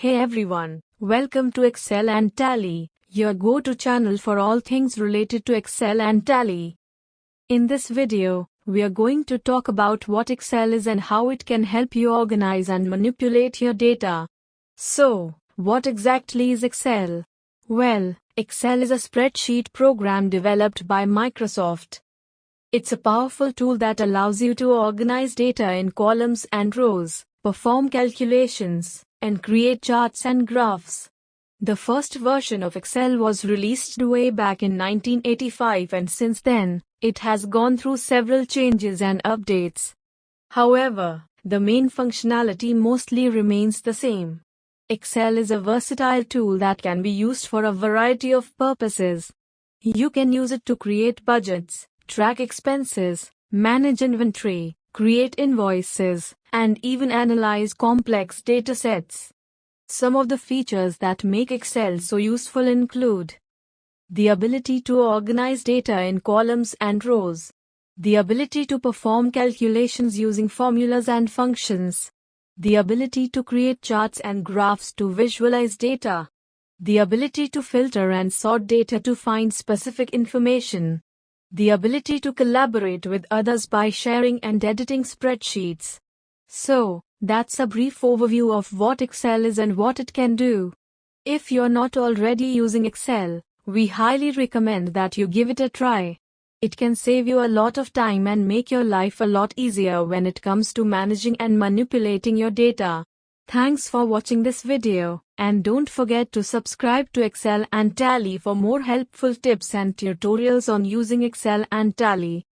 Hey everyone, welcome to Excel and Tally, your go-to channel for all things related to Excel and Tally. In this video, we are going to talk about what Excel is and how it can help you organize and manipulate your data. So, what exactly is Excel? Well, Excel is a spreadsheet program developed by Microsoft. It's a powerful tool that allows you to organize data in columns and rows, perform calculations, and create charts and graphs. The first version of Excel was released way back in 1985, and since then, it has gone through several changes and updates. However, the main functionality mostly remains the same. Excel is a versatile tool that can be used for a variety of purposes. You can use it to create budgets, track expenses, manage inventory, create invoices, and even analyze complex data sets. Some of the features that make Excel so useful include the ability to organize data in columns and rows, the ability to perform calculations using formulas and functions, the ability to create charts and graphs to visualize data, the ability to filter and sort data to find specific information, the ability to collaborate with others by sharing and editing spreadsheets. So, that's a brief overview of what Excel is and what it can do. If you're not already using Excel, we highly recommend that you give it a try. It can save you a lot of time and make your life a lot easier when it comes to managing and manipulating your data. Thanks for watching this video, and don't forget to subscribe to Excel and Tally for more helpful tips and tutorials on using Excel and Tally.